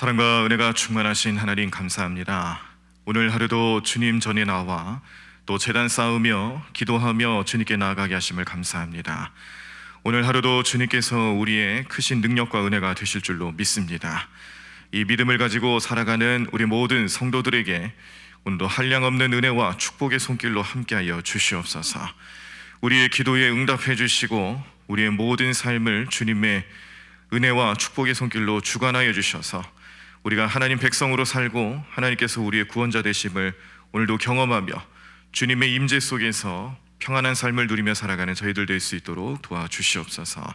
사랑과 은혜가 충만하신 하나님 감사합니다. 오늘 하루도 주님 전에 나와 또 제단 쌓으며 기도하며 주님께 나아가게 하심을 감사합니다. 오늘 하루도 주님께서 우리의 크신 능력과 은혜가 되실 줄로 믿습니다. 이 믿음을 가지고 살아가는 우리 모든 성도들에게 오늘도 한량없는 은혜와 축복의 손길로 함께하여 주시옵소서. 우리의 기도에 응답해 주시고 우리의 모든 삶을 주님의 은혜와 축복의 손길로 주관하여 주셔서 우리가 하나님 백성으로 살고 하나님께서 우리의 구원자 되심을 오늘도 경험하며 주님의 임재 속에서 평안한 삶을 누리며 살아가는 저희들 될 수 있도록 도와주시옵소서.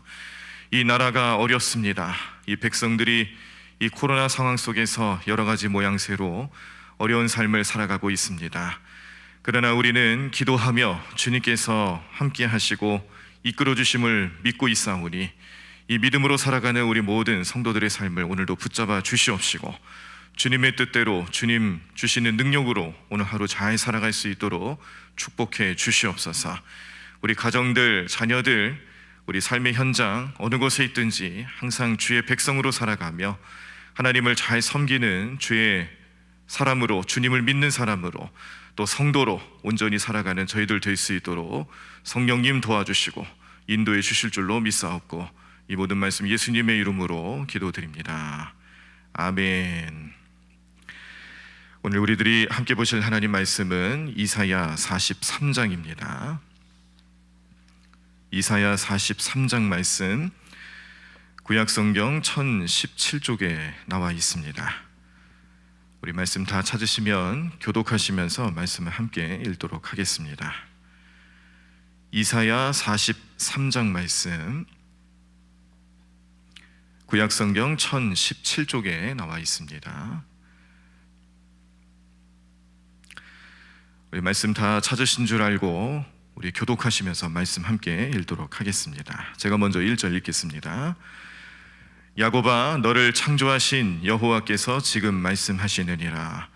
이 나라가 어렵습니다. 이 백성들이 이 코로나 상황 속에서 여러 가지 모양새로 어려운 삶을 살아가고 있습니다. 그러나 우리는 기도하며 주님께서 함께 하시고 이끌어 주심을 믿고 있사오니 이 믿음으로 살아가는 우리 모든 성도들의 삶을 오늘도 붙잡아 주시옵시고 주님의 뜻대로 주님 주시는 능력으로 오늘 하루 잘 살아갈 수 있도록 축복해 주시옵소서. 우리 가정들, 자녀들, 우리 삶의 현장 어느 곳에 있든지 항상 주의 백성으로 살아가며 하나님을 잘 섬기는 주의 사람으로, 주님을 믿는 사람으로, 또 성도로 온전히 살아가는 저희들 될 수 있도록 성령님 도와주시고 인도해 주실 줄로 믿사옵고 이 모든 말씀 예수님의 이름으로 기도드립니다. 아멘. 오늘 우리들이 함께 보실 하나님 말씀은 이사야 43장입니다. 이사야 43장 말씀 구약성경 1017쪽에 나와 있습니다. 우리 말씀 다 찾으시면 교독하시면서 말씀을 함께 읽도록 하겠습니다. 이사야 43장 말씀 구약성경 1017쪽에 나와 있습니다. 우리 말씀 다 찾으신 줄 알고 우리 교독하시면서 말씀 함께 읽도록 하겠습니다. 제가 먼저 1절 읽겠습니다. 야곱아, 너를 창조하신 여호와께서 지금 말씀하시느니라.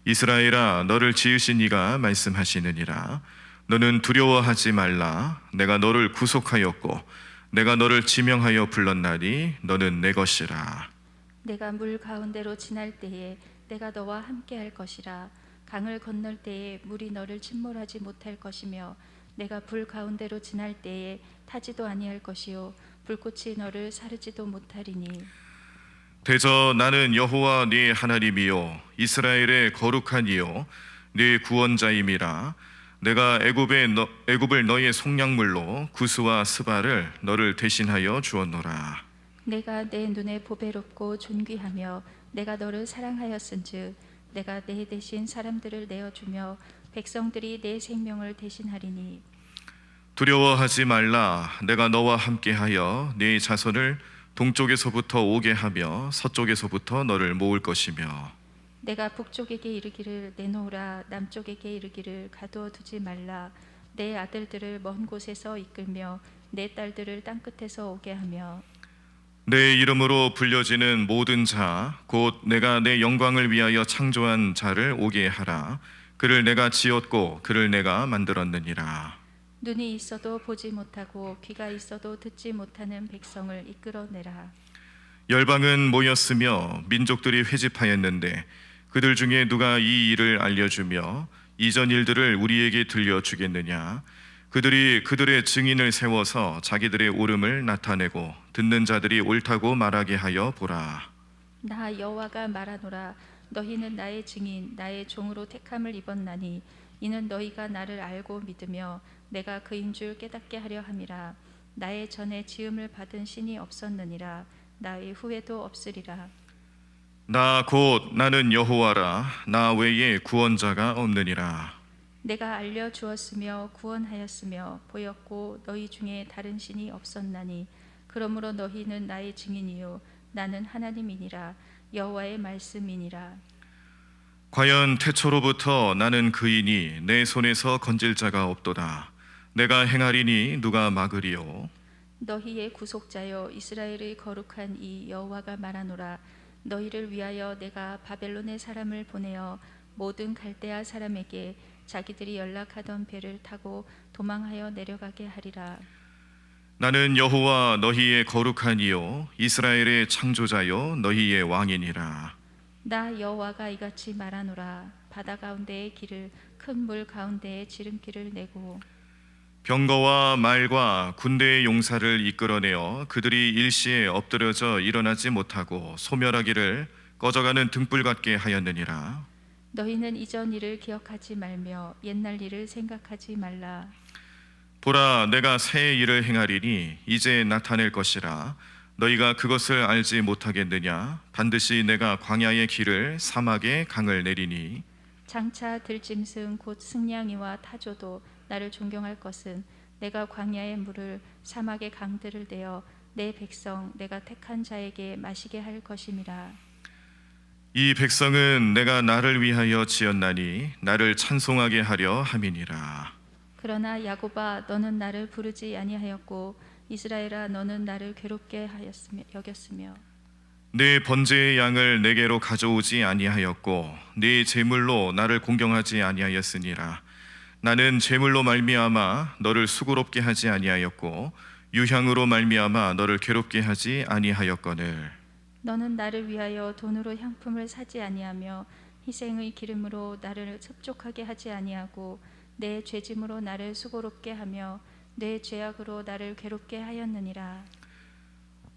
이스라엘아, 너를 지으신 이가 말씀하시느니라. 너는 두려워하지 말라. 내가 너를 구속하였고 내가 너를 지명하여 불렀나니 너는 내 것이라. 내가 물 가운데로 지날 때에 내가 너와 함께 할 것이라. 강을 건널 때에 물이 너를 침몰하지 못할 것이며 내가 불 가운데로 지날 때에 타지도 아니할 것이요 불꽃이 너를 사르지도 못하리니. 대저 나는 여호와 네 하나님이요 이스라엘의 거룩한 이요 네 구원자임이라. 내가 애굽을 너의 속량물로 구스와 스바를 너를 대신하여 주었노라. 내가 내 눈에 보배롭고 존귀하며 내가 너를 사랑하였은즉 내가 내 대신 사람들을 내어주며 백성들이 내 생명을 대신하리니. 두려워하지 말라. 내가 너와 함께하여 네 자손을 동쪽에서부터 오게 하며 서쪽에서부터 너를 모을 것이며 내가 북쪽에게 이르기를 내놓으라. 남쪽에게 이르기를 가두어 두지 말라. 내 아들들을 먼 곳에서 이끌며 내 딸들을 땅끝에서 오게 하며 내 이름으로 불려지는 모든 자 곧 내가 내 영광을 위하여 창조한 자를 오게 하라. 그를 내가 지었고 그를 내가 만들었느니라. 눈이 있어도 보지 못하고 귀가 있어도 듣지 못하는 백성을 이끌어내라. 열방은 모였으며 민족들이 회집하였는데 그들 중에 누가 이 일을 알려주며 이전 일들을 우리에게 들려주겠느냐. 그들이 그들의 증인을 세워서 자기들의 옳음을 나타내고 듣는 자들이 옳다고 말하게 하여 보라. 나 여호와가 말하노라. 너희는 나의 증인 나의 종으로 택함을 입었나니 이는 너희가 나를 알고 믿으며 내가 그인 줄 깨닫게 하려 함이라. 나의 전에 지음을 받은 신이 없었느니라. 나의 후에도 없으리라. 나 곧 나는 여호와라. 나 외에 구원자가 없느니라. 내가 알려주었으며 구원하였으며 보였고 너희 중에 다른 신이 없었나니 그러므로 너희는 나의 증인이요 나는 하나님이니라. 여호와의 말씀이니라. 과연 태초로부터 나는 그이니 내 손에서 건질 자가 없도다. 내가 행하리니 누가 막으리요. 너희의 구속자여 이스라엘의 거룩한 이 여호와가 말하노라. 너희를 위하여 내가 바벨론의 사람을 보내어 모든 갈대아 사람에게 자기들이 연락하던 배를 타고 도망하여 내려가게 하리라. 나는 여호와 너희의 거룩한 이요 이스라엘의 창조자요 너희의 왕이니라. 나 여호와가 이같이 말하노라. 바다 가운데의 길을 큰 물 가운데에 지름길을 내고 병거와 말과 군대의 용사를 이끌어내어 그들이 일시에 엎드려져 일어나지 못하고 소멸하기를 꺼져가는 등불 같게 하였느니라. 너희는 이전 일을 기억하지 말며 옛날 일을 생각하지 말라. 보라, 내가 새 일을 행하리니 이제 나타낼 것이라. 너희가 그것을 알지 못하겠느냐? 반드시 내가 광야의 길을 사막의 강을 내리니 장차 들짐승 곧 승냥이와 타조도 나를 존경할 것은 내가 광야의 물을 사막의 강들을 내어 내 백성 내가 택한 자에게 마시게 할 것임이라. 이 백성은 내가 나를 위하여 지었나니 나를 찬송하게 하려 함이니라. 그러나 야곱아 너는 나를 부르지 아니하였고 이스라엘아 너는 나를 괴롭게 여겼으며 내 번제의 양을 내게로 가져오지 아니하였고 네 제물로 나를 공경하지 아니하였으니라. 나는 제물로 말미암아 너를 수고롭게 하지 아니하였고 유향으로 말미암아 너를 괴롭게 하지 아니하였거늘. 너는 나를 위하여 돈으로 향품을 사지 아니하며 희생의 기름으로 나를 흡족하게 하지 아니하고 내 죄짐으로 나를 수고롭게 하며 내 죄악으로 나를 괴롭게 하였느니라.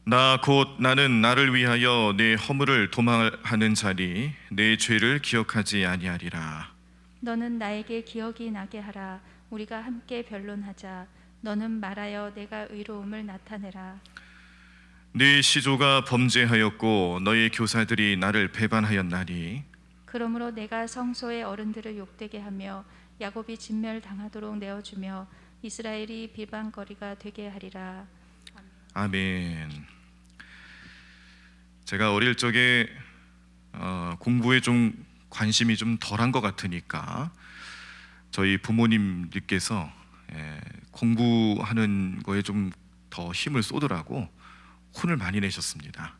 나 곧 나는 나를 위하여 내 허물을 도말하는 자니 내 죄를 기억하지 아니하리라. 너는 나에게 기억이 나게 하라. 우리가 함께 변론하자. 너는 말하여 내가 의로움을 나타내라. 네 시조가 범죄하였고 너희 교사들이 나를 배반하였나니 그러므로 내가 성소의 어른들을 욕되게 하며 야곱이 진멸당하도록 내어주며 이스라엘이 비방거리가 되게 하리라. 아멘. 제가 어릴 적에 공부에 좀 관심이 좀 덜한 것 같으니까 저희 부모님들께서 공부하는 거에 좀 더 힘을 쏟으라고 혼을 많이 내셨습니다.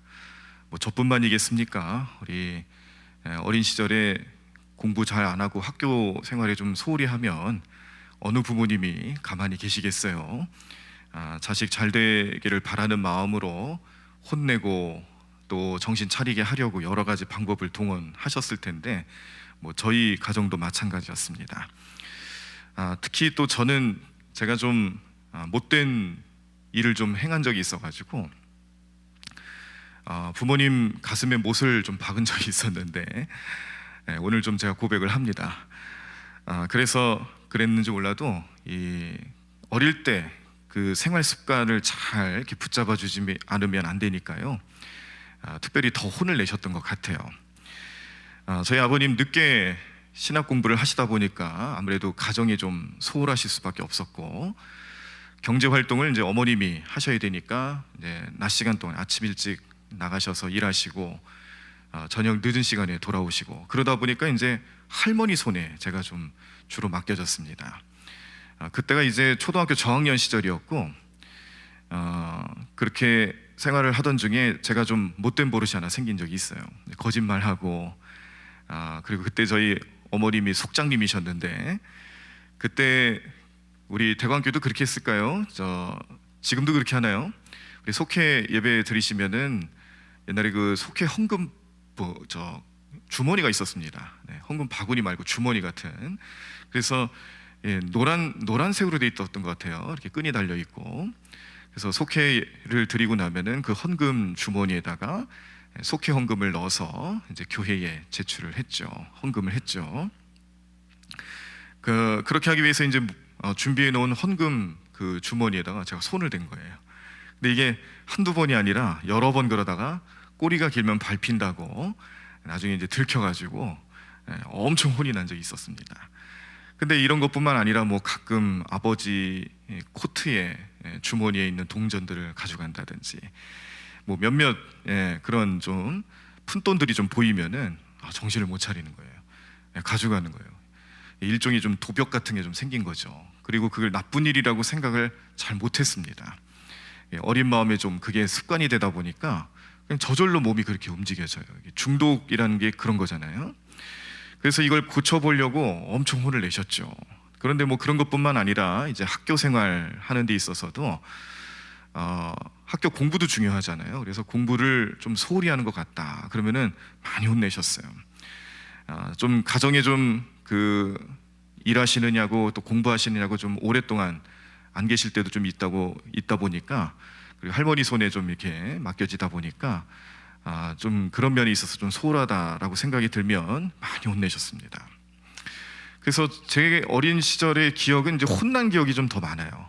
뭐 저뿐만이겠습니까? 우리 어린 시절에 공부 잘 안 하고 학교 생활에 좀 소홀히 하면 어느 부모님이 가만히 계시겠어요? 자식 잘 되기를 바라는 마음으로 혼내고 또 정신 차리게 하려고 여러 가지 방법을 동원하셨을 텐데 뭐 저희 가정도 마찬가지였습니다. 특히 또 저는 제가 좀 못된 일을 좀 행한 적이 있어가지고 부모님 가슴에 못을 좀 박은 적이 있었는데 오늘 좀 제가 고백을 합니다. 그래서 그랬는지 몰라도 이 어릴 때 그 생활 습관을 잘 이렇게 붙잡아 주지 않으면 안 되니까요. 특별히 더 혼을 내셨던 것 같아요. 저희 아버님 늦게 신학 공부를 하시다 보니까 아무래도 가정이 좀 소홀하실 수밖에 없었고 경제 활동을 이제 어머님이 하셔야 되니까 이제 낮 시간 동안 아침 일찍 나가셔서 일하시고 저녁 늦은 시간에 돌아오시고 그러다 보니까 이제 할머니 손에 제가 좀 주로 맡겨졌습니다. 그때가 이제 초등학교 저학년 시절이었고 그렇게 생활을 하던 중에 제가 좀 못된 버릇이 하나 생긴 적이 있어요. 거짓말하고 그리고 그때 저희 어머님이 속장님이셨는데 그때 우리 대광교도 그렇게 했을까요? 지금도 그렇게 하나요? 우리 속회 예배 드리시면은 옛날에 그 속회 헌금 주머니가 있었습니다. 헌금 바구니 말고 주머니 같은. 그래서 노란색으로 돼 있었던 것 같아요. 이렇게 끈이 달려 있고. 그래서 속회를 드리고 나면은 그 헌금 주머니에다가 속회 헌금을 넣어서 이제 교회에 제출을 했죠. 헌금을 했죠. 그렇게 하기 위해서 이제 준비해 놓은 헌금 그 주머니에다가 제가 손을 댄 거예요. 근데 이게 한두 번이 아니라 여러 번 그러다가 꼬리가 길면 밟힌다고 나중에 이제 들켜가지고 엄청 혼이 난 적이 있었습니다. 근데 이런 것뿐만 아니라 뭐 가끔 아버지 코트에 주머니에 있는 동전들을 가져간다든지 뭐 몇몇 그런 좀 푼돈들이 좀 보이면은 정신을 못 차리는 거예요. 가져가는 거예요. 일종의 좀 도벽 같은 게 좀 생긴 거죠. 그리고 그걸 나쁜 일이라고 생각을 잘 못했습니다. 어린 마음에 좀 그게 습관이 되다 보니까 그냥 저절로 몸이 그렇게 움직여져요. 중독이라는 게 그런 거잖아요. 그래서 이걸 고쳐보려고 엄청 혼을 내셨죠. 그런데 뭐 그런 것뿐만 아니라 이제 학교 생활 하는 데 있어서도 학교 공부도 중요하잖아요. 그래서 공부를 좀 소홀히 하는 것 같다 그러면은 많이 혼내셨어요. 좀 가정에 좀 그 일하시느냐고 또 공부하시느냐고 좀 오랫동안 안 계실 때도 좀 있다 보니까, 그리고 할머니 손에 좀 이렇게 맡겨지다 보니까 좀 그런 면이 있어서 좀 소홀하다라고 생각이 들면 많이 혼내셨습니다. 그래서 제 어린 시절의 기억은 이제 혼난 기억이 좀 더 많아요.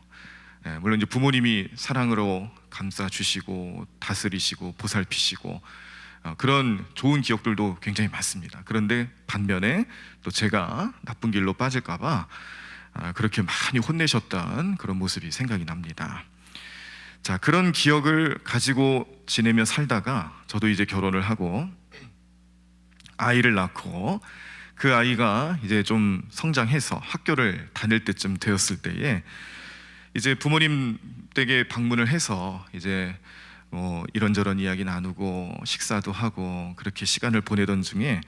물론 이제 부모님이 사랑으로 감싸 주시고 다스리시고 보살피시고 그런 좋은 기억들도 굉장히 많습니다. 그런데 반면에 또 제가 나쁜 길로 빠질까봐 그렇게 많이 혼내셨던 그런 모습이 생각이 납니다. 자, 그런 기억을 가지고 지내며 살다가 저도 이제 결혼을 하고 아이를 낳고 그 아이가 이제 좀 성장해서 학교를 다닐 때쯤 되었을 때에 이제 부모님 댁에 방문을 해서 이제 이런저런 이야기 나누고 식사도 하고 그렇게 시간을 보내던 중에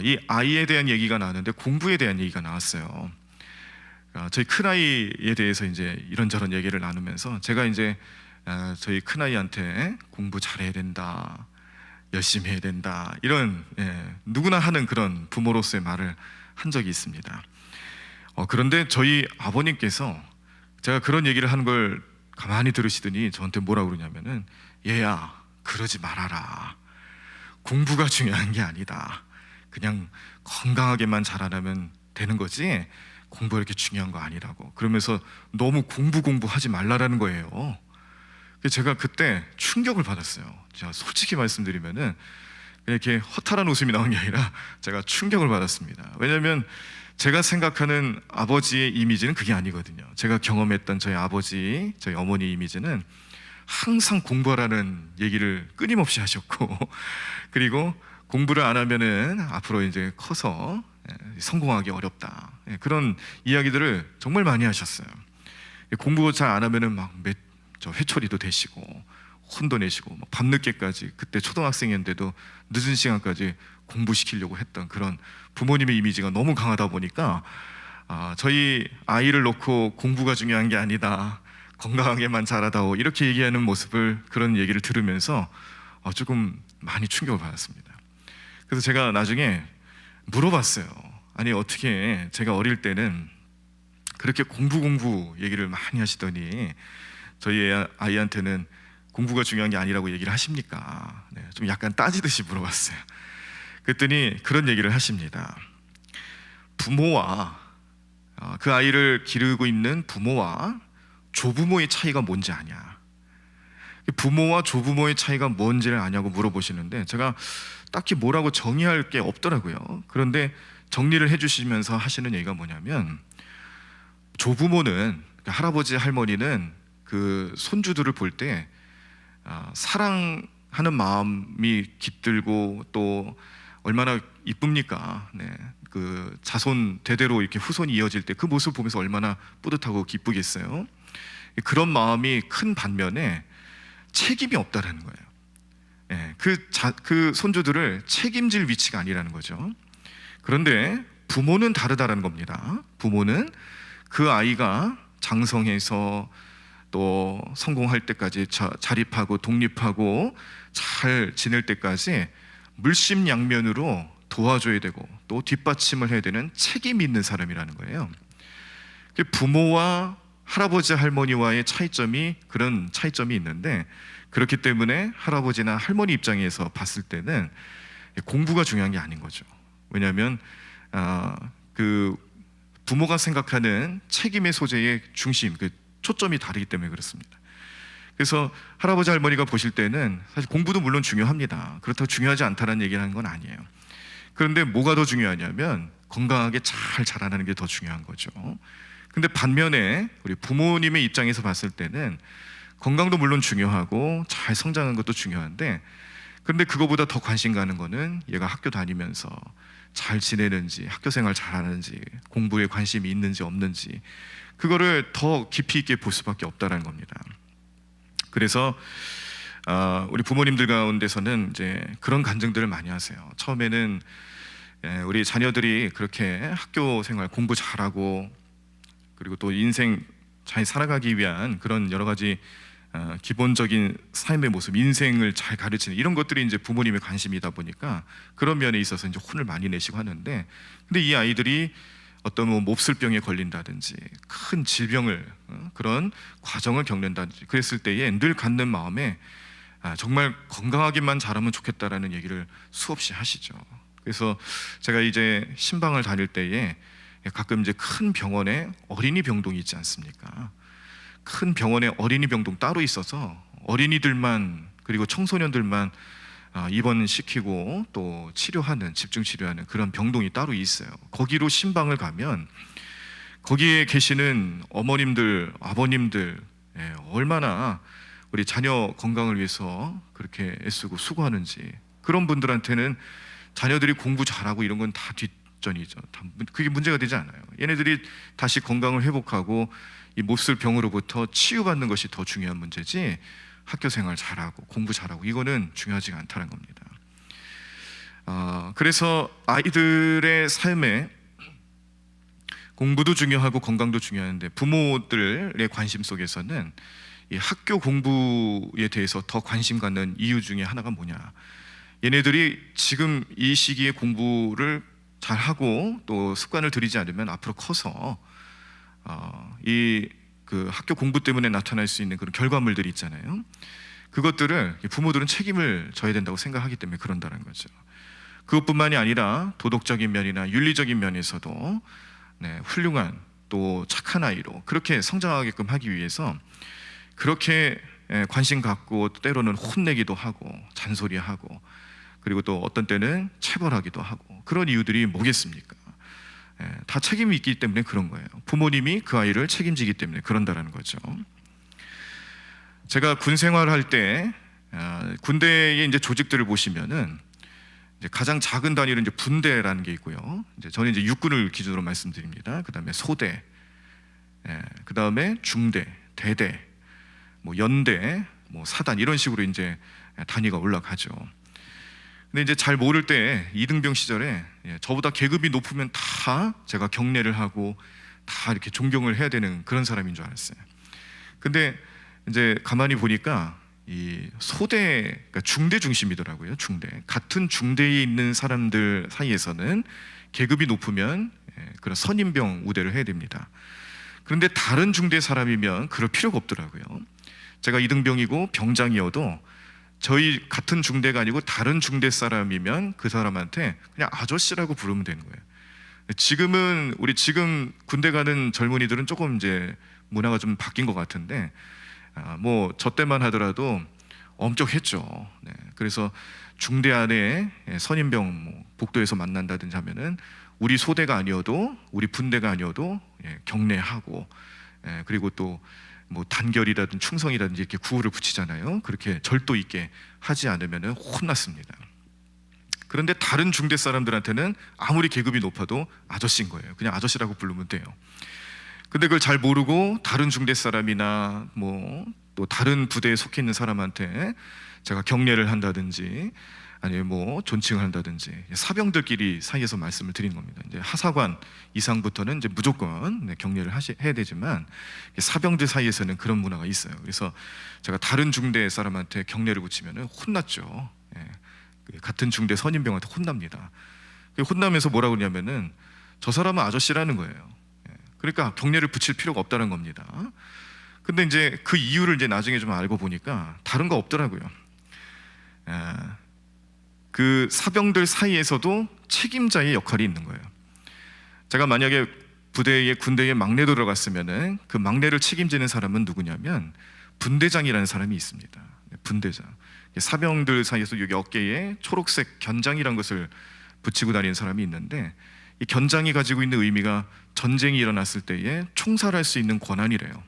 이 아이에 대한 얘기가 나왔는데 공부에 대한 얘기가 나왔어요. 저희 큰아이에 대해서 이제 이런저런 얘기를 나누면서 제가 이제 저희 큰아이한테 공부 잘해야 된다, 열심히 해야 된다, 이런 누구나 하는 그런 부모로서의 말을 한 적이 있습니다. 그런데 저희 아버님께서 제가 그런 얘기를 하는 걸 가만히 들으시더니 저한테 뭐라고 그러냐면은, 얘야, 그러지 말아라. 공부가 중요한 게 아니다. 그냥 건강하게만 자라나면 되는 거지 공부가 이렇게 중요한 거 아니라고. 그러면서 너무 공부하지 말라라는 거예요. 제가 그때 충격을 받았어요. 제가 솔직히 말씀드리면은 이렇게 허탈한 웃음이 나온 게 아니라 제가 충격을 받았습니다. 왜냐하면 제가 생각하는 아버지의 이미지는 그게 아니거든요. 제가 경험했던 저희 아버지, 저희 어머니 이미지는 항상 공부하라는 얘기를 끊임없이 하셨고, 그리고 공부를 안 하면은 앞으로 이제 커서 성공하기 어렵다, 그런 이야기들을 정말 많이 하셨어요. 공부 잘 안 하면은 막 회초리도 되시고 혼도 내시고 밤늦게까지, 그때 초등학생이었는데도 늦은 시간까지 공부시키려고 했던 그런 부모님의 이미지가 너무 강하다 보니까 저희 아이를 놓고 공부가 중요한 게 아니다, 건강하게만 자라다오, 이렇게 얘기하는 모습을, 그런 얘기를 들으면서 조금 많이 충격을 받았습니다. 그래서 제가 나중에 물어봤어요. 아니, 어떻게 제가 어릴 때는 그렇게 공부 얘기를 많이 하시더니 저희 아이한테는 공부가 중요한 게 아니라고 얘기를 하십니까? 좀 약간 따지듯이 물어봤어요. 그랬더니 그런 얘기를 하십니다. 부모와 그 아이를 기르고 있는 부모와 조부모의 차이가 뭔지 아냐? 부모와 조부모의 차이가 뭔지를 아냐고 물어보시는데 제가 딱히 뭐라고 정의할 게 없더라고요. 그런데 정리를 해주시면서 하시는 얘기가 뭐냐면, 조부모는, 할아버지 할머니는 그 손주들을 볼 때 사랑하는 마음이 깃들고 또 얼마나 이쁩니까? 그 자손 대대로 이렇게 후손이 이어질 때 그 모습 보면서 얼마나 뿌듯하고 기쁘겠어요. 그런 마음이 큰 반면에 책임이 없다라는 거예요. 그 손주들을 책임질 위치가 아니라는 거죠. 그런데 부모는 다르다라는 겁니다. 부모는 그 아이가 장성해서 또 성공할 때까지 자립하고 독립하고 잘 지낼 때까지 물심양면으로 도와줘야 되고 또 뒷받침을 해야 되는 책임이 있는 사람이라는 거예요. 부모와 할아버지 할머니와의 차이점이, 그런 차이점이 있는데, 그렇기 때문에 할아버지나 할머니 입장에서 봤을 때는 공부가 중요한 게 아닌 거죠. 왜냐하면 그 부모가 생각하는 책임의 소재의 중심, 그 초점이 다르기 때문에 그렇습니다. 그래서 할아버지 할머니가 보실 때는 사실 공부도 물론 중요합니다. 그렇다고 중요하지 않다는 얘기를 하는 건 아니에요. 그런데 뭐가 더 중요하냐면 건강하게 잘 자라나는 게 더 중요한 거죠. 근데 반면에 우리 부모님의 입장에서 봤을 때는 건강도 물론 중요하고 잘 성장하는 것도 중요한데, 그런데 그거보다 더 관심 가는 거는 얘가 학교 다니면서 잘 지내는지, 학교 생활 잘하는지, 공부에 관심이 있는지 없는지, 그거를 더 깊이 있게 볼 수밖에 없다라는 겁니다. 그래서 우리 부모님들 가운데서는 이제 그런 간증들을 많이 하세요. 처음에는 우리 자녀들이 그렇게 학교 생활 공부 잘하고 그리고 또 인생 잘 살아가기 위한 그런 여러 가지 기본적인 삶의 모습, 인생을 잘 가르치는 이런 것들이 이제 부모님의 관심이다 보니까 그런 면에 있어서 이제 혼을 많이 내시고 하는데, 근데 이 아이들이 어떤 뭐 몹쓸병에 걸린다든지 큰 질병을 그런 과정을 겪는다든지 그랬을 때에 늘 갖는 마음에 정말 건강하게만 자라면 좋겠다라는 얘기를 수없이 하시죠. 그래서 제가 이제 신방을 다닐 때에 가끔 이제 큰 병원에 어린이 병동이 있지 않습니까? 큰 병원에 어린이 병동 따로 있어서 어린이들만 그리고 청소년들만 입원시키고 또 치료하는, 집중 치료하는 그런 병동이 따로 있어요. 거기로 신방을 가면 거기에 계시는 어머님들, 아버님들 얼마나 우리 자녀 건강을 위해서 그렇게 애쓰고 수고하는지, 그런 분들한테는 자녀들이 공부 잘하고 이런 건 다 뒷전이죠. 그게 문제가 되지 않아요. 얘네들이 다시 건강을 회복하고 이 몹쓸 병으로부터 치유받는 것이 더 중요한 문제지, 학교 생활 잘하고 공부 잘하고 이거는 중요하지가 않다는 겁니다. 그래서 아이들의 삶에 공부도 중요하고 건강도 중요한데 부모들의 관심 속에서는 이 학교 공부에 대해서 더 관심 갖는 이유 중에 하나가 뭐냐, 얘네들이 지금 이 시기에 공부를 잘하고 또 습관을 들이지 않으면 앞으로 커서 그 학교 공부 때문에 나타날 수 있는 그런 결과물들이 있잖아요. 그것들을 부모들은 책임을 져야 된다고 생각하기 때문에 그런다는 거죠. 그것뿐만이 아니라 도덕적인 면이나 윤리적인 면에서도 훌륭한 또 착한 아이로 그렇게 성장하게끔 하기 위해서 그렇게 관심 갖고 때로는 혼내기도 하고 잔소리하고 그리고 또 어떤 때는 체벌하기도 하고, 그런 이유들이 뭐겠습니까? 다 책임이 있기 때문에 그런 거예요. 부모님이 그 아이를 책임지기 때문에 그런다라는 거죠. 제가 군 생활할 때 군대의 이제 조직들을 보시면은 이제 가장 작은 단위로 이제 분대라는 게 있고요. 이제 저는 이제 육군을 기준으로 말씀드립니다. 그다음에 소대, 그다음에 중대, 대대, 뭐 연대, 뭐 사단 이런 식으로 이제 단위가 올라가죠. 근데 이제 잘 모를 때 이등병 시절에 저보다 계급이 높으면 다 제가 경례를 하고 다 이렇게 존경을 해야 되는 그런 사람인 줄 알았어요. 근데 이제 가만히 보니까 이 소대, 그러니까 중대 중심이더라고요. 중대, 같은 중대에 있는 사람들 사이에서는 계급이 높으면 그런 선임병 우대를 해야 됩니다. 그런데 다른 중대 사람이면 그럴 필요가 없더라고요. 제가 이등병이고 병장이어도 저희 같은 중대가 아니고 다른 중대 사람이면 그 사람한테 그냥 아저씨라고 부르면 되는 거예요. 지금은 우리 지금 군대 가는 젊은이들은 조금 이제 문화가 좀 바뀐 것 같은데 뭐 저 때만 하더라도 엄격했죠. 그래서 중대 안에 선임병 뭐 복도에서 만난다든지 하면은 우리 소대가 아니어도 우리 분대가 아니어도 경례하고 그리고 또 뭐 단결이라든 충성이라든지 이렇게 구호를 붙이잖아요. 그렇게 절도 있게 하지 않으면 혼났습니다. 그런데 다른 중대 사람들한테는 아무리 계급이 높아도 아저씨인 거예요. 그냥 아저씨라고 부르면 돼요. 근데 그걸 잘 모르고 다른 중대 사람이나 뭐 또 다른 부대에 속해 있는 사람한테 제가 경례를 한다든지 아니면 뭐 존칭을 한다든지 사병들끼리 사이에서 말씀을 드리는 겁니다. 이제 하사관 이상부터는 이제 무조건 경례를 해야 되지만 사병들 사이에서는 그런 문화가 있어요. 그래서 제가 다른 중대 사람한테 경례를 붙이면 혼났죠. 같은 중대 선임병한테 혼납니다. 혼나면서 뭐라고 그러냐면은 저 사람은 아저씨라는 거예요. 그러니까 경례를 붙일 필요가 없다는 겁니다. 근데 이제 그 이유를 이제 나중에 좀 알고 보니까 다른 거 없더라고요. 그 사병들 사이에서도 책임자의 역할이 있는 거예요. 제가 만약에 군대에 막내로 들어갔으면은 그 막내를 책임지는 사람은 누구냐면 분대장이라는 사람이 있습니다. 분대장. 사병들 사이에서 여기 어깨에 초록색 견장이라는 것을 붙이고 다니는 사람이 있는데, 이 견장이 가지고 있는 의미가 전쟁이 일어났을 때에 총살할 수 있는 권한이래요.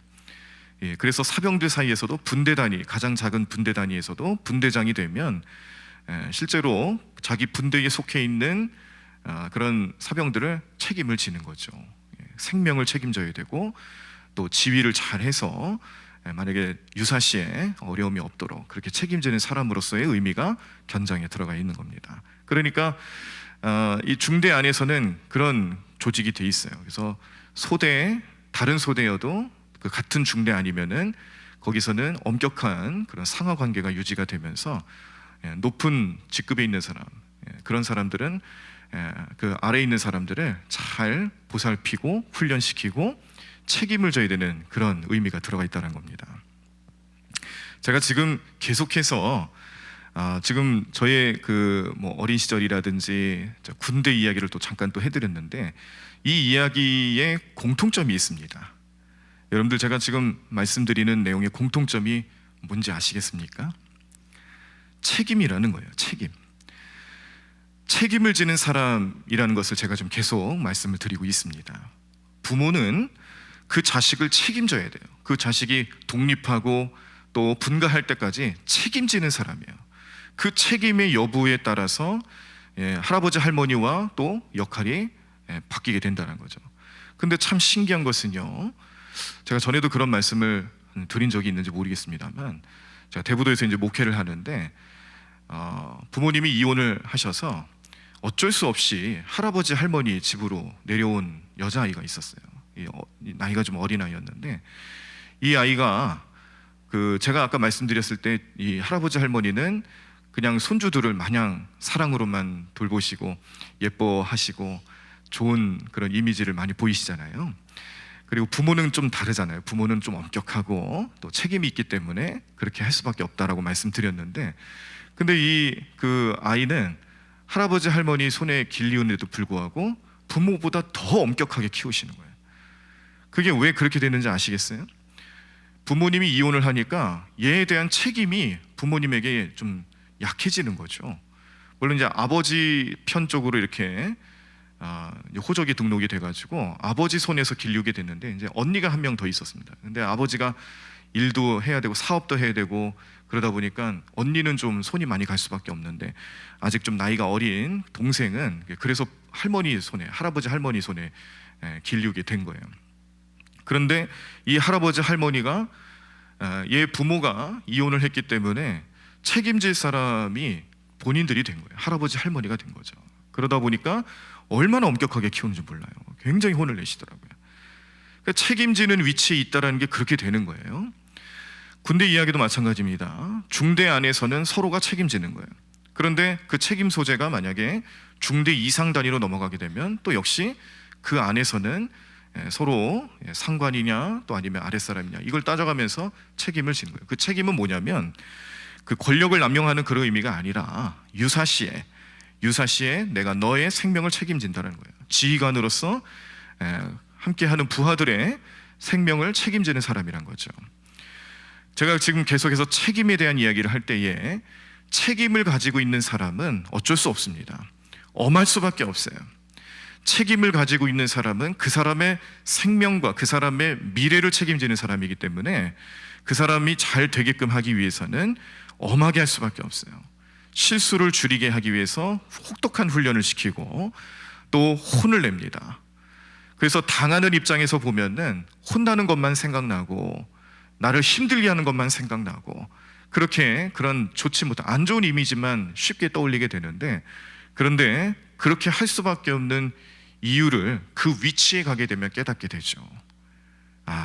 그래서 사병들 사이에서도 분대 단위, 가장 작은 분대 단위에서도 분대장이 되면 실제로 자기 분대에 속해 있는 그런 사병들을 책임을 지는 거죠. 생명을 책임져야 되고 또 지휘를 잘해서 만약에 유사시에 어려움이 없도록 그렇게 책임지는 사람으로서의 의미가 견장에 들어가 있는 겁니다. 그러니까 이 중대 안에서는 그런 조직이 돼 있어요. 그래서 다른 소대여도 그 같은 중대 아니면은 거기서는 엄격한 그런 상하 관계가 유지가 되면서 높은 직급에 있는 사람, 그런 사람들은 그 아래에 있는 사람들을 잘 보살피고 훈련시키고 책임을 져야 되는 그런 의미가 들어가 있다는 겁니다. 제가 지금 계속해서 지금 저의 어린 시절이라든지 군대 이야기를 또 잠깐 또 해드렸는데, 이 이야기에 공통점이 있습니다. 여러분들, 제가 지금 말씀드리는 내용의 공통점이 뭔지 아시겠습니까? 책임이라는 거예요. 책임을 지는 사람이라는 것을 제가 좀 계속 말씀을 드리고 있습니다. 부모는 그 자식을 책임져야 돼요. 그 자식이 독립하고 또 분가할 때까지 책임지는 사람이에요. 그 책임의 여부에 따라서 할아버지 할머니와 또 역할이 바뀌게 된다는 거죠. 근데 참 신기한 것은요, 제가 전에도 그런 말씀을 드린 적이 있는지 모르겠습니다만, 제가 대부도에서 이제 목회를 하는데 부모님이 이혼을 하셔서 어쩔 수 없이 할아버지 할머니 집으로 내려온 여자아이가 있었어요. 나이가 좀 어린 아이였는데, 이 아이가 제가 아까 말씀드렸을 때 이 할아버지 할머니는 그냥 손주들을 마냥 사랑으로만 돌보시고 예뻐하시고 좋은 그런 이미지를 많이 보이시잖아요. 그리고 부모는 좀 다르잖아요. 부모는 좀 엄격하고 또 책임이 있기 때문에 그렇게 할 수밖에 없다라고 말씀드렸는데, 근데 그 아이는 할아버지 할머니 손에 길리운에도 불구하고 부모보다 더 엄격하게 키우시는 거예요. 그게 왜 그렇게 됐는지 아시겠어요? 부모님이 이혼을 하니까 얘에 대한 책임이 부모님에게 좀 약해지는 거죠. 물론 이제 아버지 편 쪽으로 이렇게 호적이 등록이 돼가지고 아버지 손에서 길리우게 됐는데, 이제 언니가 한 명 더 있었습니다. 근데 아버지가 일도 해야 되고 사업도 해야 되고 그러다 보니까 언니는 좀 손이 많이 갈 수밖에 없는데, 아직 좀 나이가 어린 동생은 그래서 할아버지 할머니 손에 길리우게 된 거예요. 그런데 이 할아버지 할머니가 얘 부모가 이혼을 했기 때문에 책임질 사람이 본인들이 된 거예요. 할아버지 할머니가 된 거죠. 그러다 보니까 얼마나 엄격하게 키우는지 몰라요. 굉장히 혼을 내시더라고요. 그러니까 책임지는 위치에 있다라는 게 그렇게 되는 거예요. 군대 이야기도 마찬가지입니다. 중대 안에서는 서로가 책임지는 거예요. 그런데 그 책임 소재가 만약에 중대 이상 단위로 넘어가게 되면 또 역시 그 안에서는 서로 상관이냐 또 아니면 아랫사람이냐 이걸 따져가면서 책임을 지는 거예요. 그 책임은 뭐냐면 그 권력을 남용하는 그런 의미가 아니라 유사시에 내가 너의 생명을 책임진다는 거예요. 지휘관으로서 함께하는 부하들의 생명을 책임지는 사람이란 거죠. 제가 지금 계속해서 책임에 대한 이야기를 할 때에 책임을 가지고 있는 사람은 어쩔 수 없습니다. 엄할 수밖에 없어요. 책임을 가지고 있는 사람은 그 사람의 생명과 그 사람의 미래를 책임지는 사람이기 때문에 그 사람이 잘 되게끔 하기 위해서는 엄하게 할 수밖에 없어요. 실수를 줄이게 하기 위해서 혹독한 훈련을 시키고 또 혼을 냅니다. 그래서 당하는 입장에서 보면은 혼나는 것만 생각나고 나를 힘들게 하는 것만 생각나고 그런 좋지 못한 안 좋은 이미지만 쉽게 떠올리게 되는데, 그런데 그렇게 할 수밖에 없는 이유를 그 위치에 가게 되면 깨닫게 되죠.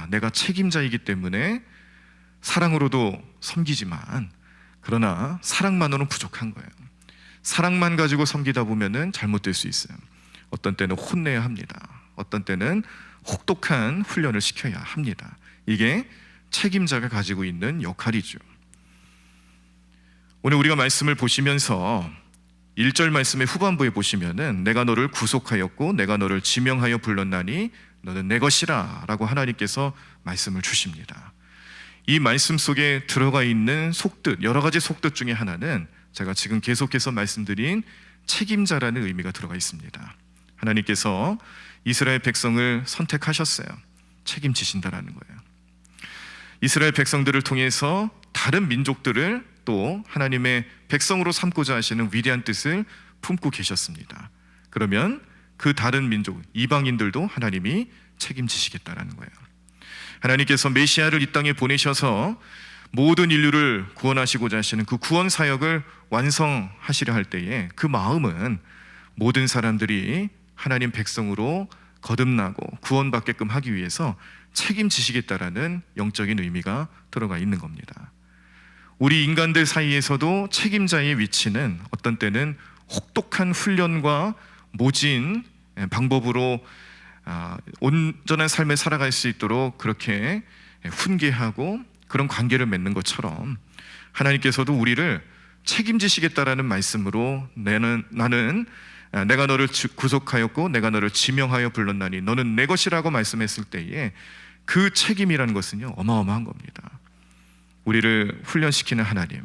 내가 책임자이기 때문에 사랑으로도 섬기지만 그러나 사랑만으로는 부족한 거예요. 사랑만 가지고 섬기다 보면은 잘못될 수 있어요. 어떤 때는 혼내야 합니다. 어떤 때는 혹독한 훈련을 시켜야 합니다. 이게 책임자가 가지고 있는 역할이죠. 오늘 우리가 말씀을 보시면서 1절 말씀의 후반부에 보시면은 내가 너를 구속하였고 내가 너를 지명하여 불렀나니 너는 내 것이라 라고 하나님께서 말씀을 주십니다. 이 말씀 속에 들어가 있는 속뜻, 여러 가지 속뜻 중에 하나는 제가 지금 계속해서 말씀드린 책임자라는 의미가 들어가 있습니다. 하나님께서 이스라엘 백성을 선택하셨어요. 책임지신다라는 거예요. 이스라엘 백성들을 통해서 다른 민족들을 또 하나님의 백성으로 삼고자 하시는 위대한 뜻을 품고 계셨습니다. 그러면 그 다른 민족, 이방인들도 하나님이 책임지시겠다라는 거예요. 하나님께서 메시아를 이 땅에 보내셔서 모든 인류를 구원하시고자 하시는 그 구원 사역을 완성하시려 할 때에 그 마음은 모든 사람들이 하나님 백성으로 거듭나고 구원받게끔 하기 위해서 책임지시겠다라는 영적인 의미가 들어가 있는 겁니다. 우리 인간들 사이에서도 책임자의 위치는 어떤 때는 혹독한 훈련과 모진 방법으로 온전한 삶을 살아갈 수 있도록 그렇게 훈계하고 그런 관계를 맺는 것처럼 하나님께서도 우리를 책임지시겠다라는 말씀으로 나는 내가 너를 구속하였고 내가 너를 지명하여 불렀나니 너는 내 것이라고 말씀했을 때에 그 책임이라는 것은요 어마어마한 겁니다. 우리를 훈련시키는 하나님,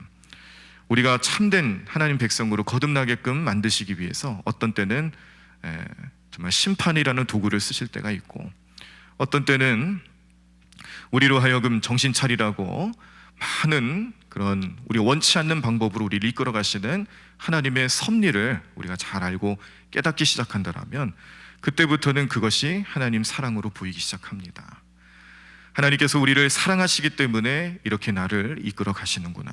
우리가 참된 하나님 백성으로 거듭나게끔 만드시기 위해서 어떤 때는 정말 심판이라는 도구를 쓰실 때가 있고 어떤 때는 우리로 하여금 정신 차리라고 많은 그런 우리가 원치 않는 방법으로 우리를 이끌어 가시는 하나님의 섭리를 우리가 잘 알고 깨닫기 시작한다면 그때부터는 그것이 하나님 사랑으로 보이기 시작합니다. 하나님께서 우리를 사랑하시기 때문에 이렇게 나를 이끌어 가시는구나.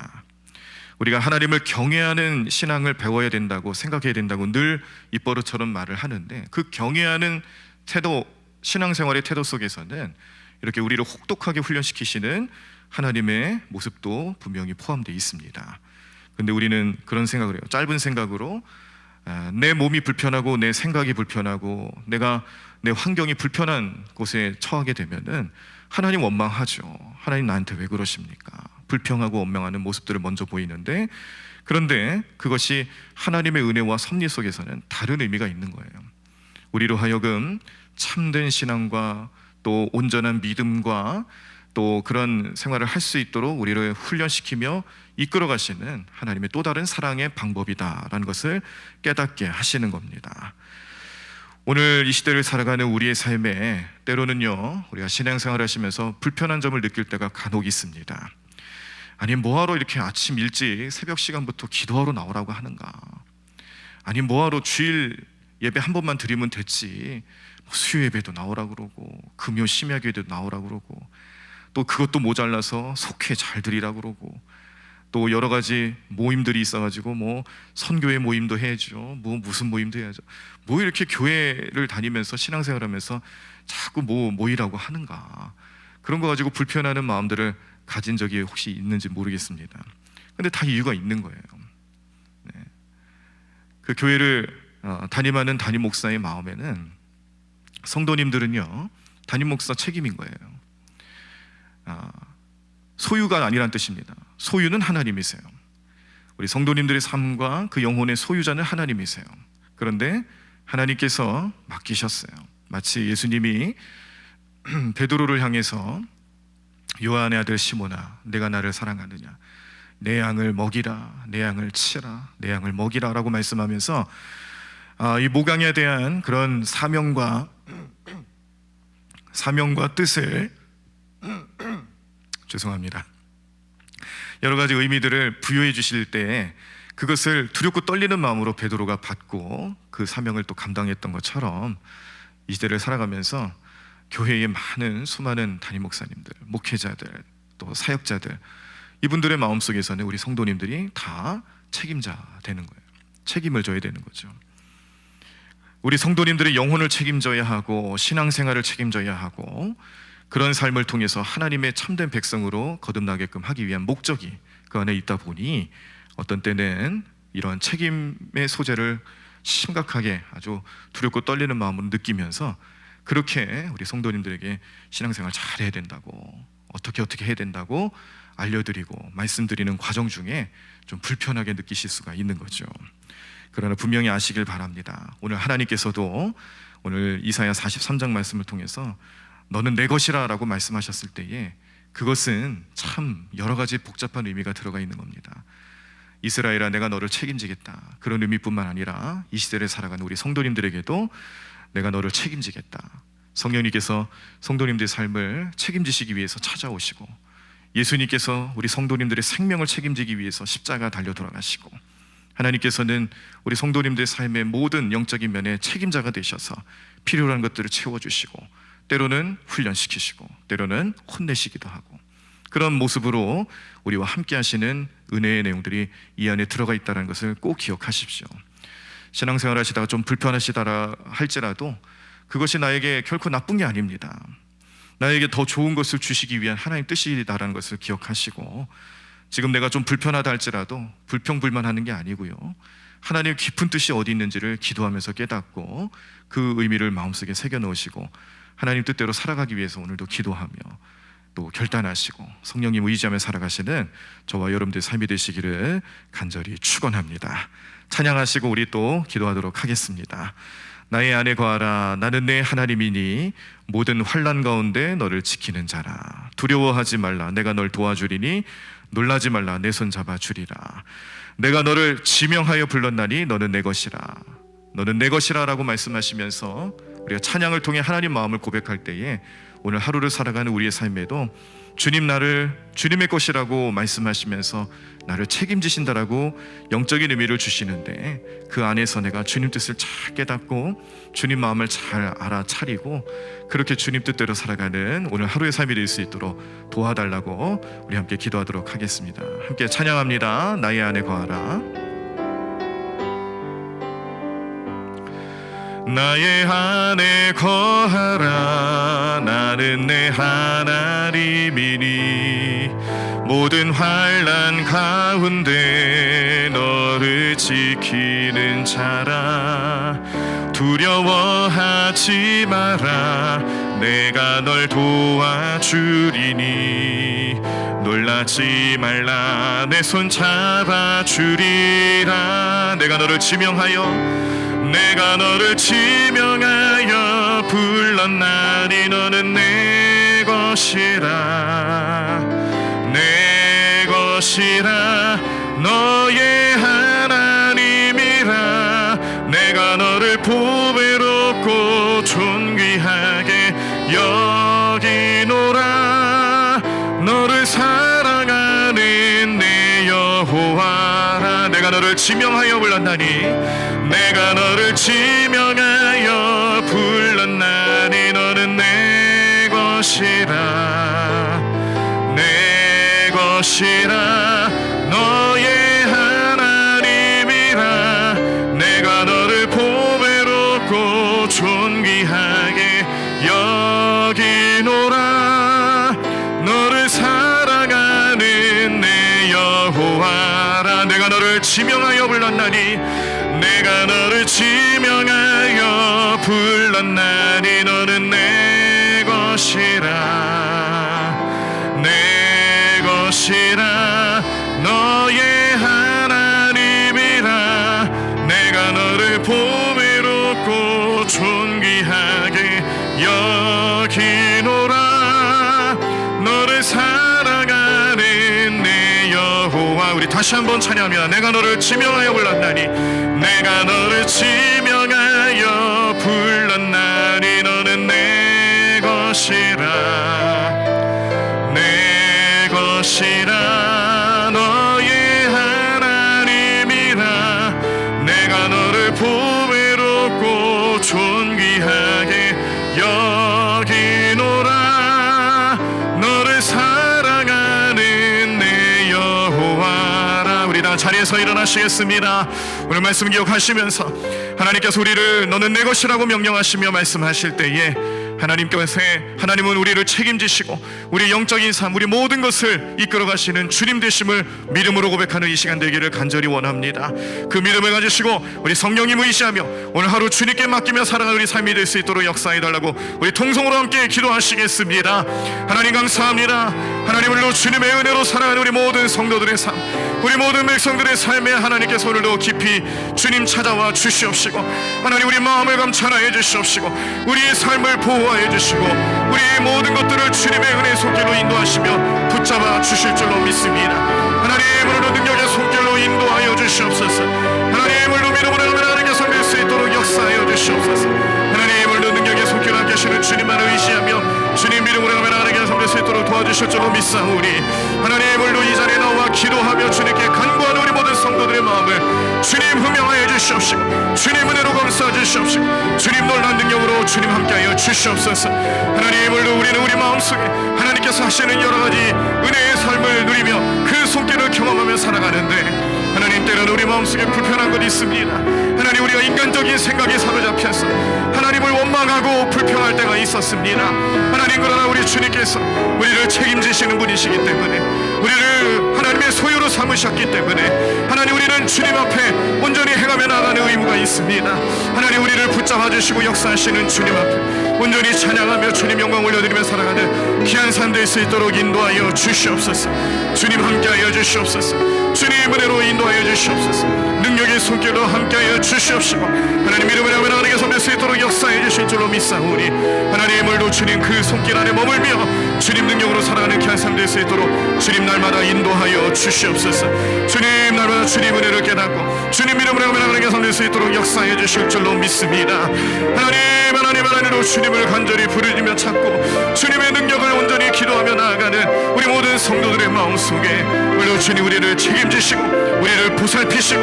우리가 하나님을 경외하는 신앙을 배워야 된다고 생각해야 된다고 늘 입버릇처럼 말을 하는데 그 경외하는 태도, 신앙생활의 태도 속에서는 이렇게 우리를 혹독하게 훈련시키시는 하나님의 모습도 분명히 포함되어 있습니다. 근데 우리는 그런 생각을 해요. 짧은 생각으로 내 몸이 불편하고 내 생각이 불편하고 내가 내 환경이 불편한 곳에 처하게 되면은 하나님 원망하죠. 하나님 나한테 왜 그러십니까? 불평하고 원망하는 모습들을 먼저 보이는데 그런데 그것이 하나님의 은혜와 섭리 속에서는 다른 의미가 있는 거예요. 우리로 하여금 참된 신앙과 또 온전한 믿음과 또 그런 생활을 할 수 있도록 우리를 훈련시키며 이끌어 가시는 하나님의 또 다른 사랑의 방법이다라는 것을 깨닫게 하시는 겁니다. 오늘 이 시대를 살아가는 우리의 삶에 때로는요 우리가 신앙생활을 하시면서 불편한 점을 느낄 때가 간혹 있습니다. 아니 뭐하러 이렇게 아침 일찍 새벽 시간부터 기도하러 나오라고 하는가? 아니 뭐하러 주일 예배 한 번만 드리면 됐지 수요 예배도 나오라고 그러고 금요 심야교회도 나오라고 그러고 또 그것도 모자라서 속회 잘 드리라고 그러고 또 여러 가지 모임들이 있어가지고 뭐 선교회 모임도 해야죠, 뭐 무슨 모임도 해야죠. 뭐 이렇게 교회를 다니면서 신앙생활하면서 자꾸 뭐 모이라고 하는가? 그런 거 가지고 불편하는 마음들을 가진 적이 혹시 있는지 모르겠습니다. 근데 다 이유가 있는 거예요. 네. 그 교회를 담임하는 담임 목사의 마음에는 성도님들은요 담임 목사 책임인 거예요. 소유가 아니란 뜻입니다. 소유는 하나님이세요. 우리 성도님들의 삶과 그 영혼의 소유자는 하나님이세요. 그런데 하나님께서 맡기셨어요. 마치 예수님이 베드로를 향해서 요한의 아들 시몬아 내가 나를 사랑하느냐 내 양을 먹이라 내 양을 치라 내 양을 먹이라 라고 말씀하면서 이 목양에 대한 그런 사명과 뜻을 죄송합니다. 여러 가지 의미들을 부여해 주실 때 그것을 두렵고 떨리는 마음으로 베드로가 받고 그 사명을 또 감당했던 것처럼 이 시대를 살아가면서 교회의 수많은 담임 목사님들, 목회자들, 또 사역자들 이분들의 마음속에서는 우리 성도님들이 다 책임자 되는 거예요. 책임을 져야 되는 거죠. 우리 성도님들의 영혼을 책임져야 하고 신앙생활을 책임져야 하고 그런 삶을 통해서 하나님의 참된 백성으로 거듭나게끔 하기 위한 목적이 그 안에 있다 보니 어떤 때는 이런 책임의 소재를 심각하게 아주 두렵고 떨리는 마음으로 느끼면서 그렇게 우리 성도님들에게 신앙생활 잘해야 된다고 어떻게 해야 된다고 알려드리고 말씀드리는 과정 중에 좀 불편하게 느끼실 수가 있는 거죠. 그러나 분명히 아시길 바랍니다. 오늘 하나님께서도 오늘 이사야 43장 말씀을 통해서 너는 내 것이라 라고 말씀하셨을 때에 그것은 참 여러 가지 복잡한 의미가 들어가 있는 겁니다. 이스라엘아 내가 너를 책임지겠다 그런 의미뿐만 아니라 이 시대를 살아가는 우리 성도님들에게도 내가 너를 책임지겠다. 성령님께서 성도님들의 삶을 책임지시기 위해서 찾아오시고 예수님께서 우리 성도님들의 생명을 책임지기 위해서 십자가 달려 돌아가시고 하나님께서는 우리 성도님들의 삶의 모든 영적인 면에 책임자가 되셔서 필요한 것들을 채워주시고 때로는 훈련시키시고 때로는 혼내시기도 하고 그런 모습으로 우리와 함께 하시는 은혜의 내용들이 이 안에 들어가 있다는 것을 꼭 기억하십시오. 신앙생활 하시다가 좀 불편하시다라 할지라도 그것이 나에게 결코 나쁜 게 아닙니다. 나에게 더 좋은 것을 주시기 위한 하나님 뜻이다라는 것을 기억하시고, 지금 내가 좀 불편하다 할지라도 불평불만하는 게 아니고요, 하나님의 깊은 뜻이 어디 있는지를 기도하면서 깨닫고 그 의미를 마음속에 새겨넣으시고 하나님 뜻대로 살아가기 위해서 오늘도 기도하며 또 결단하시고 성령님 의지하며 살아가시는 저와 여러분들의 삶이 되시기를 간절히 축원합니다. 찬양하시고 우리 또 기도하도록 하겠습니다. 나의 안에 거하라. 나는 내 하나님이니 모든 환난 가운데 너를 지키는 자라. 두려워하지 말라. 내가 널 도와주리니 놀라지 말라. 내 손 잡아주리라. 내가 너를 지명하여 불렀나니 너는 내 것이라. 너는 내 것이라 라고 말씀하시면서 우리가 찬양을 통해 하나님 마음을 고백할 때에 오늘 하루를 살아가는 우리의 삶에도 주님 나를 주님의 것이라고 말씀하시면서 나를 책임지신다라고 영적인 의미를 주시는데, 그 안에서 내가 주님 뜻을 잘 깨닫고 주님 마음을 잘 알아차리고 그렇게 주님 뜻대로 살아가는 오늘 하루의 삶이 될 수 있도록 도와달라고 우리 함께 기도하도록 하겠습니다. 함께 찬양합니다. 나의 안에 거하라. 나의 안에 거하라. 나는 내 하나님이니 모든 환난 가운데 너를 지키는 자라. 두려워하지 마라. 내가 널 도와주리니 놀라지 말라. 내 손 잡아주리라. 내가 너를 지명하여 불렀나니 너는 내 것이라. 내 것이라. 너의 하나님이라. 내가 너를 보배롭고 존귀하게 여기노라. 너를 사랑하는 내 여호와라. 내가 너를 지명하여 불렀나니 내가 너를 지명하여 불렀나니 너는 내 것이라. 내 것이라. 너의 하나님이라. 내가 너를 보배롭고 존귀하게 여기노라. 너를 사랑하는 내 여호와라. 내가 너를 지명하여 불렀나니 내가 너를 지명하여 불렀나니 너는 내 것이라. 내 것이라. 너의 하나님이라. 내가 너를 보배롭고 존귀하게 여기노라. 너를 사랑하는 내 여호와. 우리 다시 한번 찬양합니다. 내가 너를 지명하여 불렀나니 내가 너를 지명하여 불렀나니 너는 내 것이라. 내 것이라. 너의 하나님이라. 내가 너를 보배롭고 존귀하게 여기노라. 너를 사랑하는 내 여호와라. 우리 다 자리에서 일어나시겠습니다. 오늘 말씀 기억하시면서 하나님께서 우리를 너는 내 것이라고 명령하시며 말씀하실 때에 하나님은 우리를 책임지시고 우리 영적인 삶, 우리 모든 것을 이끌어 가시는 주님 되심을 믿음으로 고백하는 이 시간 되기를 간절히 원합니다. 그 믿음을 가지시고 우리 성령님 의지하며 오늘 하루 주님께 맡기며 살아가는 우리 삶이 될 수 있도록 역사해 달라고 우리 통성으로 함께 기도하시겠습니다. 하나님 감사합니다. 하나님으로 주님의 은혜로 살아가는 우리 모든 성도들의 삶, 우리 모든 백성들의 삶에 하나님께서 오늘도 깊이 주님 찾아와 주시옵시고 하나님 우리 마음을 감찰하여 주시옵시고 우리의 삶을 보호하여 주시고 우리의 모든 것들을 주님의 은혜 손길로 인도하시며 붙잡아 주실 줄로 믿습니다. 하나님 오늘도 능력의 손길로 인도하여 주시옵소서. 하나님 오늘도 믿음으로 하나님께서 믿을 수 있도록 역사하여 주시옵소서. 하나님 오늘도 능력의 손길로 함께 하시는 주님만을 의지하며 주님 믿음으로 하나님께서 믿을 수 있도록 도와주실 줄로 믿사오니 하나님 오늘도 이 자리에 나와 기도하며 주님께 간구하는 우리 모든 성도들의 마음을 주님 흠명하여 주시옵시고 주님 은혜로 감싸 주시옵시고 주님 놀란 능력으로 주님 함께하여 주시옵소서. 하나님 오늘도 우리는 우리 마음속에 하나님께서 하시는 여러 가지 은혜의 삶을 누리며 그 손길을 경험하며 살아가는데 하나님 하나님, 때로는 우리 마음속에 불편한 것이 있습니다. 하나님, 우리가 인간적인 생각에 사로잡혀서 하나님을 원망하고 불평할 때가 있었습니다. 하나님, 그러나 우리 주님께서 우리를 책임지시는 분이시기 때문에, 우리를 하나님의 소유로 삼으셨기 때문에, 하나님, 우리는 주님 앞에 온전히 행하며 나가는 의무가 있습니다. 하나님, 우리를 붙잡아 주시고 역사하시는 주님 앞에 온전히 찬양하며 주님 영광 올려드리며 살아가는 귀한 삶 될 수 있도록 인도하여 주시옵소서. 주님 함께하여 주시옵소서. 주님 은혜로 인도하여 주시옵소서. 능력의 손길로 함께하여 주시옵시고, 하나님 이름으로 하나님께 섬길 수 있도록 역사해 주실 줄로 믿사오니, 하나님을 놓치는 그 손길 안에 머물며 주님 능력으로 살아가는 귀한 삶 될 수 있도록 주님 날마다 인도하여 주시옵소서. 주님 날마다 주님 은혜를 깨닫고 주님 이름으로 하나님께 섬길 수 있도록 역사해 주실 줄로 믿습니다. 하나님으로 주님을 간절히 부르짖며 찾고 주님의 능력을 온전히 기도하며 나아가는 우리 모든 성도들의 마음속에 물론 주님 우리를 책임지시고 우리를 보살피시고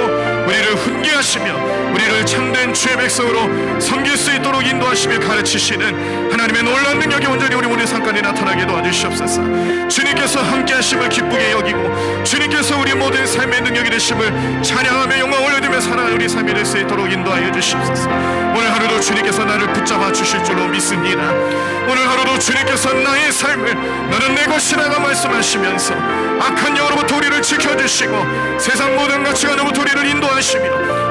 우리를 훈계하시며 우리를 참된 주의 백성으로 섬길 수 있도록 인도하시며 가르치시는 하나님의 놀라운 능력이 온전히 우리 모든 삶가운데 나타나게 도와주시옵소서. 주님께서 함께하심을 기쁘게 여기고 주님께서 우리 모든 삶의 능력이 되심을 찬양하며 영광 올려드리며 살아가는 우리 삶이 될 수 있도록 인도하여 주시옵소서. 오늘 하루도 주님께서 나를 붙잡아 주실 줄로 믿습니다. 오늘 하루도 주님께서 나의 삶을 너는 내 것이라고 말씀하시면서 악한 영으로부터 우리를 지켜주시고 세상 모든 가치관으로부터 우리를 인도하시며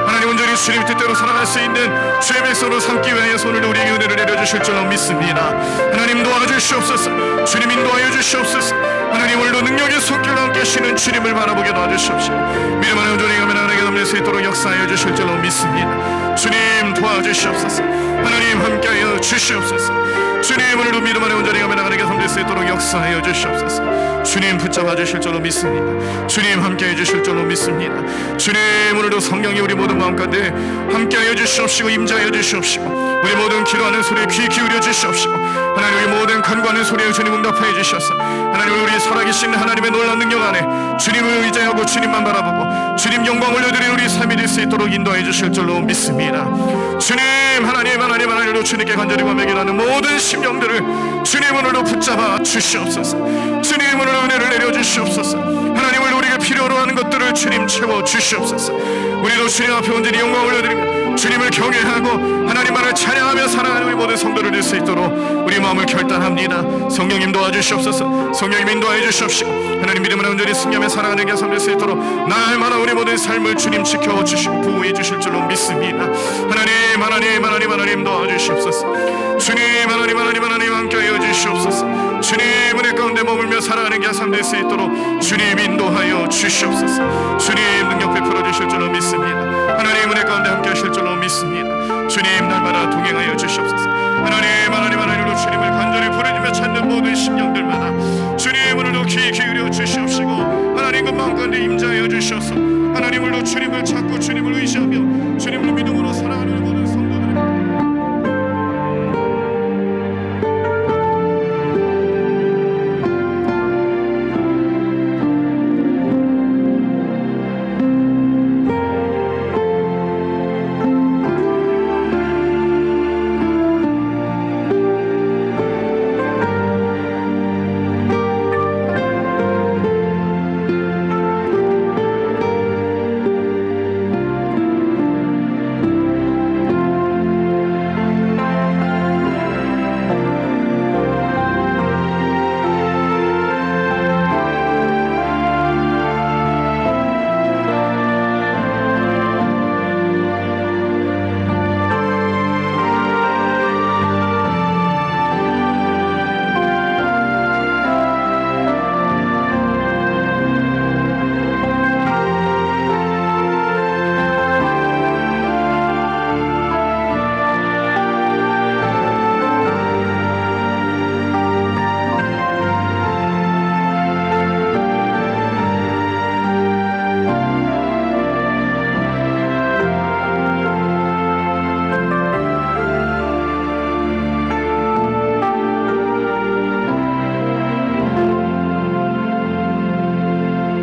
하나님 온전히 주님 뜻대로 살아갈 수 있는 주의 백성으로 삼기 위하여 손을 우리에게 은혜를 내려주실 줄로 믿습니다. 하나님 도와주시옵소서. 주님 인도하여 주시옵소서. 하나님 오늘도 능력의 손길로 함께 하시는 주님을 바라보게 도와주시옵시고 믿음 안에 온전히 가면 하나님께 넘길 수 있도록 역사하여 주실 줄로 믿습니다. 주님 도와주시옵소서. 하나님 함께하여 주시옵소서. 주님 오늘도 믿음 안에 온전히 가면 하나님께 섬길 수 있도록 역사하여 주시옵소서. 주님 붙잡아 주실 줄로 믿습니다. 주님 함께해 주실 줄로 믿습니다. 주님 오늘도 성령이 우리 모든 마음 가운데 함께하여 주시옵시고 임재하여 주시옵시고 우리 모든 기도하는 소리에 귀 기울여 주시옵시고 하나님 우리 모든 간구하는 소리에 주님 응답하여 주셔서 하나님 우리 살아계신 하나님의 놀라운 능력 안에 주님을 의지하고 주님만 바라보고 주님 영광 올려드리는 우리 삶이 될 수 있도록 인도해 주실 줄로 믿습니다. 주님 하나님으로 주님께 간절히 고백하는 모든 심령들을 주님 오늘도 붙잡아 주시옵소서. 주님 오늘 은혜를 내려주시옵소서. 하나님 오늘 우리가 필요로 하는 것들을 주님 채워 주시옵소서. 우리도 주님 앞에 온전히 영광 올려드리며 주님을 경외하고 하나님만을 찬양하며 살아가는 우리 모든 성도를 될 수 있도록 우리 마음을 결단합니다. 성령님 도와주시옵소서. 성령님 인도하여 주시옵시고 하나님 믿음으로 온전히 승리하며 살아가는 게 삶 될 수 있도록 날마다 우리 모든 삶을 주님 지켜주시고 보호해 주실 줄로 믿습니다. 하나님 도와주시옵소서. 주님 하나님 함께하여 주시옵소서. 주님 은혜 가운데 머물며 살아가는 게 삶 될 수 있도록 주님 인도하여 주시옵소서. 주님 능력 베풀어 주실 줄로 믿습니다. 하나님 은혜 가운데 함께 하실 줄로 믿습니다. 주님 날마다 동행하여 주시옵소서. 하나님으로 주님을 간절히 부르짖며 찾는 모든 심령들마다 주님 오늘도 귀 기울여 주시옵시고 하나님 그 마음 가운데 임재하여 주셔서 하나님 오늘도 주님을 찾고 주님을 의지하며